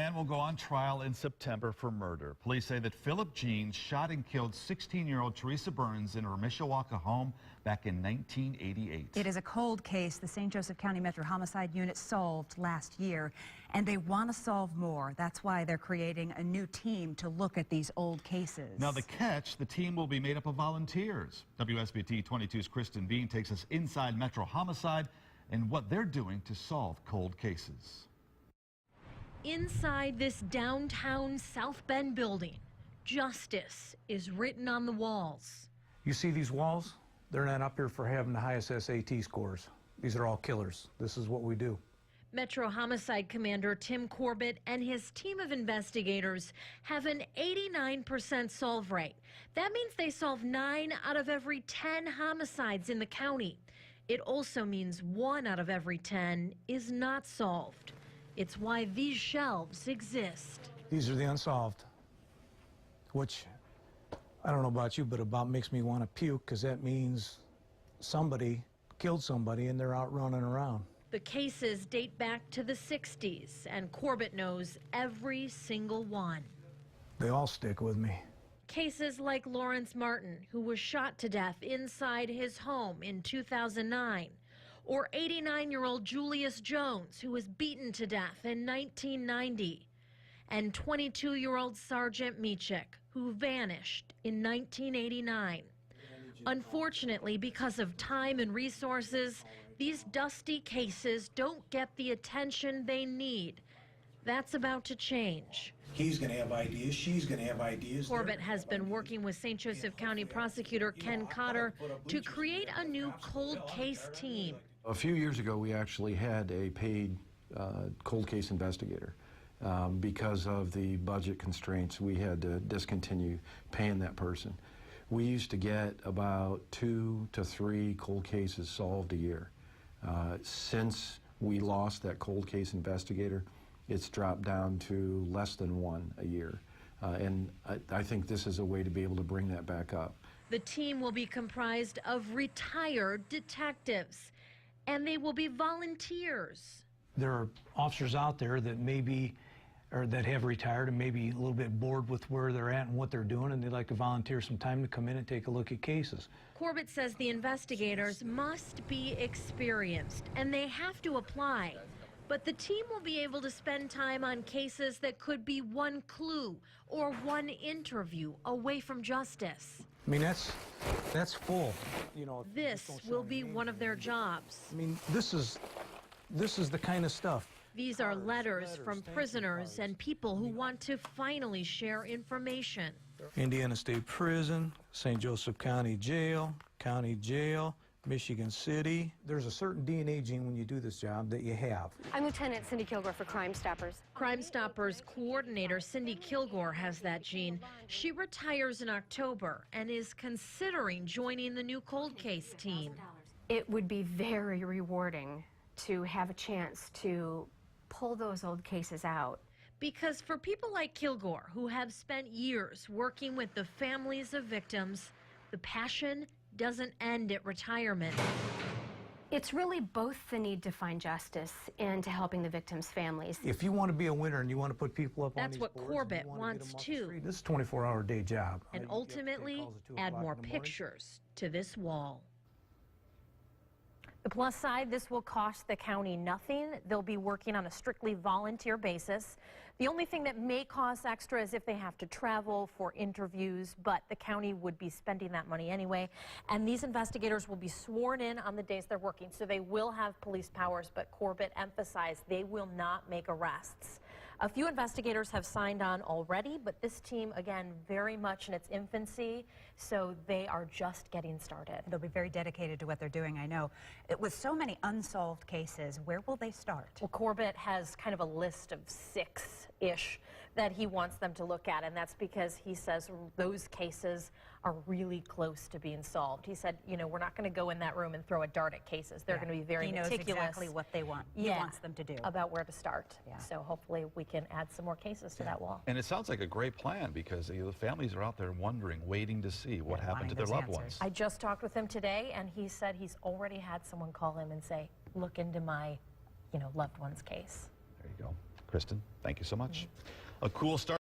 Man will go on trial in September for murder. Police say that Philip Jean shot and killed 16-year-old Teresa Burns in her Mishawaka home back in 1988. It is a cold case the St. Joseph County Metro Homicide Unit solved last year, and they want to solve more. That's why they're creating a new team to look at these old cases. Now the catch, the team will be made up of volunteers. WSBT-22's Kristen Bean takes us inside Metro Homicide and what they're doing to solve cold cases. Inside this downtown South Bend building, justice is written on the walls. You see these walls? They're not up here for having the highest SAT scores. These are all killers. This is what we do. Metro Homicide Commander Tim Corbett and his team of investigators have an 89% solve rate. That means they solve 9 out of every 10 homicides in the county. It also means 1 out of every 10 is not solved. It's why these shelves exist. These are the unsolved, which I don't know about you, but about makes me want to puke, because that means somebody killed somebody and they're out running around. The cases date back to the 60s, and Corbett knows every single one. They all stick with me. Cases like Lawrence Martin, who was shot to death inside his home in 2009. Or 89-year-old Julius Jones, who was beaten to death in 1990. And 22-year-old Sergeant Michik, who vanished in 1989. Unfortunately, because of time and resources, these dusty cases don't get the attention they need. That's about to change. He's going to have ideas. She's going to have ideas. Corbett has been working with St. Joseph County Prosecutor Ken Cotter to create a new cold case team. A few years ago, we actually had a paid cold case investigator. Because of the budget constraints, we had to discontinue paying that person. We used to get about 2 to 3 cold cases solved a year. Since we lost that cold case investigator, it's dropped down to less than 1 a year. And I think this is a way to be able to bring that back up. The team will be comprised of retired detectives, and they will be volunteers. There are officers out there that maybe, or that have retired and maybe a little bit bored with where they're at and what they're doing, and they'd like to volunteer some time to come in and take a look at cases. Corbett says the investigators must be experienced, and they have to apply. But the team will be able to spend time on cases that could be 1 clue or 1 interview away from justice. I mean, that's full. You know, this will be one of their jobs. I mean, this is the kind of stuff. These are letters from prisoners and people who want to finally share information. Indiana State Prison, St. Joseph County Jail, Michigan City. There's a certain DNA gene when you do this job that you have. I'm Lieutenant Cindy Kilgore for Crime Stoppers. Crime Stoppers coordinator Cindy Kilgore has that gene. She retires in October and is considering joining the new cold case team. It would be very rewarding to have a chance to pull those old cases out. Because for people like Kilgore, who have spent years working with the families of victims, the passion doesn't end at retirement. It's really both the need to find justice and to helping the victims' families. If you want to be a winner and you want to put people up on these boards, that's what Corbett wants too. This is a 24-hour day job. And ultimately, add more pictures to this wall. The plus side, this will cost the county nothing. They'll be working on a strictly volunteer basis. The only thing that may cost extra is if they have to travel for interviews, but the county would be spending that money anyway. And these investigators will be sworn in on the days they're working, so they will have police powers, but Corbett emphasized they will not make arrests. A few investigators have signed on already, but this team, again, very much in its infancy, so they are just getting started. They'll be very dedicated to what they're doing, I know. With so many unsolved cases, where will they start? Well, Corbett has kind of a list of 6-ish that he wants them to look at, and that's because he says those cases are really close to being solved. He said, you know, we're not going to go in that room and throw a dart at cases. They're going to be very meticulous. He knows exactly what they want. He wants them to do. About where to start. Yeah. So hopefully we can add some more cases to that wall. And it sounds like a great plan, because the families are out there wondering, waiting to see what happened to their loved ones. I just talked with him today, and he said he's already had someone call him and say, look into my, loved one's case. There you go. Kristen, thank you so much. A cool start.